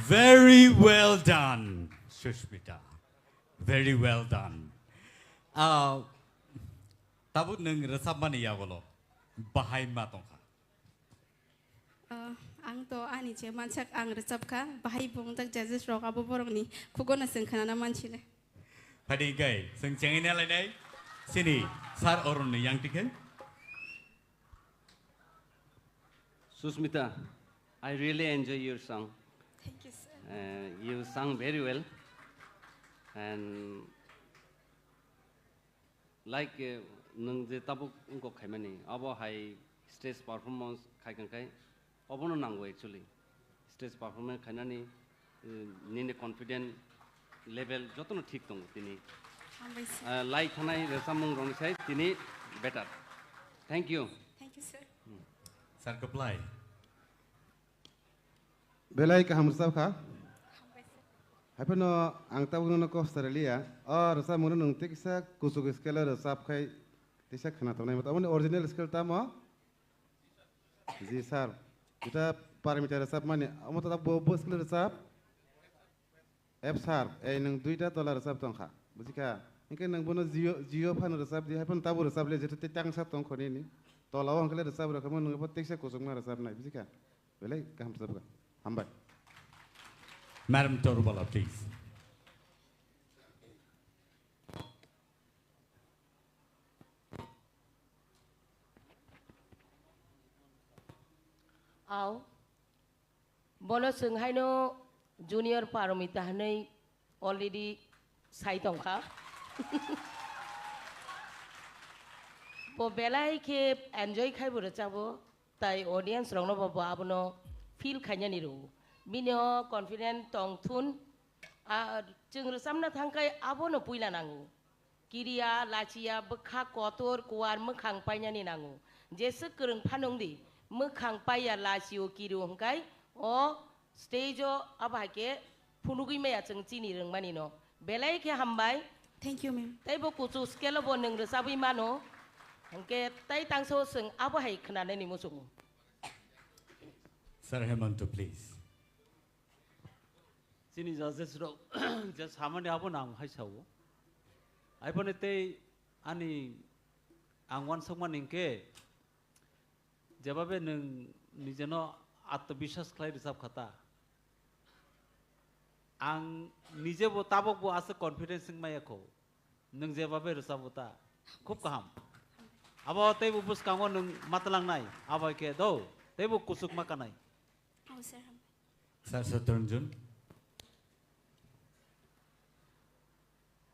Very well done, Susmita. Very well done. Tabu neng resap mana ya golo? Bahai matong ka. Ang to ani je mansak ang resap ka bahai bung tak jajes rok abu borong ni kugo na sengkana na manchile. Hadi gay, seng cengin ala nai. Sini, sar orun ni yang tiken. Susmita, I really enjoy your song. Thank you, sir. You sang very well, and like nung je tabuk ungko khaimani, abo high stage performance khaikan khai, abo no nango actually. Stage performance khainani, nine confident level joto no thik tong tini. Like thanai resamung rong sai tini better. Thank you. Thank you, sir. Sar keplai. Belai ka hamsab ka? Hapono ang tawag na ko Australia. Rasa muna nung tiksa kusuk skala resap kai tisa khana to nai mata original skill tama. Ji sir. Kita paramita resap mane amata ta bo skill resap. F sir nung duita tola resap tong kha. Bujika ingke nang bono geo fan resap di hapon tabu resap le jete tang sa tong khoni ni. Tola wang kale resap ra kamon nung tiksa kusuk na resap nai bujika. Belai ka hamsab ka. Hambai. Madam Torubala, please. Aw, bono seng hai no junior PARMITA hanai already sai tong ka. Bo belai ke enjoy khai bura chabo, tai audience rong no babo abono feel khanya ni ru. Binyo confident tong thun jeng resam na thangkai abo no puila nangu kiria lachia bekha kotor kuar mekhang paina ni nangu jese kereng phanong di mekhang paya lachio kiru hangkai o stage o abake phunugui meya jeng chini reng mani no belai ke hambai. Thank you, ma'am. Tai bo kuchu scale bo neng resabi mano hangke tai tangso seng abo hai khana ni musung. Sir Hemanto, please. Sini just hamani abo nang hai sau. Ai pone te ani angwan songman ingke jababe neng nijeno atbishas khlai risab khata. Ang nije bo tabok bo ase confidence sing maya ko. Neng jababe risab bota. Khub kaham. Abo te bu bus kango neng matlang nai. Abo ke do te bu kusuk makanai. Oh, sir. Sir Saturjun.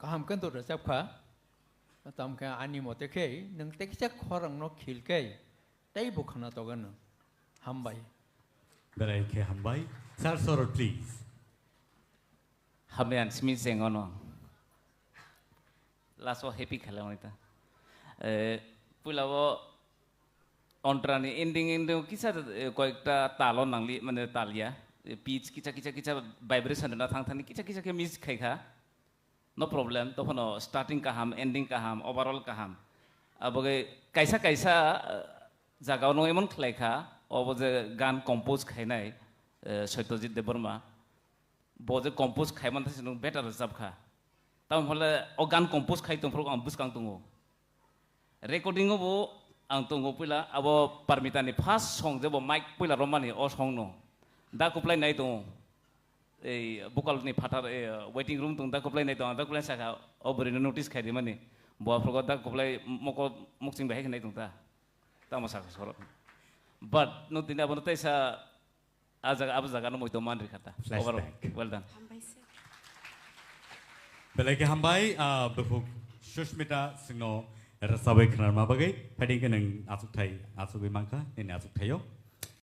Kaham kan tu resep kah? Tam kah ani mote kei, neng teksa korang no khil kei, tay bukan atau kan? Hambai. Berai ke hambai. Sir Sorot, please. Hambai an smith sengono. Last one happy khala wanita. Pula wo ontrani ending kisah koekta talon nangli mana talia. Pitch kita vibration na thang thani kita ke miss khai kha. No problem, तो फनो starting का हम, ending का हम, overall का हम, अब अगर कैसा जगह नो एमन खलाई खा, और वो जो गान compose खाई ना है, सत्यजित देबर्मा, वो जो compose खाई मन था सिर्फ better सब खा, तब हम बोले और गान compose खाई तुम प्रोग्राम बुस कांग तुंगो, recording वो आंग तुंगो पिला, अब PARMITA ने first song जब वो mic पिला रोमानी और song नो, दा कुपलाई नहीं तुंगो बुकाल नि फाटार वेटिंग रूम तुम दा कोप्लाई नहीं तो दा कोप्लाई साका ओबरिनो नोटिस खाइ दिमानि बुआ फ्रग दा कोप्लाई मको मुक्सिंग बाहे नहीं तुम ता मसाका सर बट नो तिना बनो तैसा अब जगह नो मोइतो मान रिखाता over well done Belai ke hambai befuk Susmita singno rasabai khnar ma bagai phading ke nang asuk thai asuk bimangka ni asuk thayo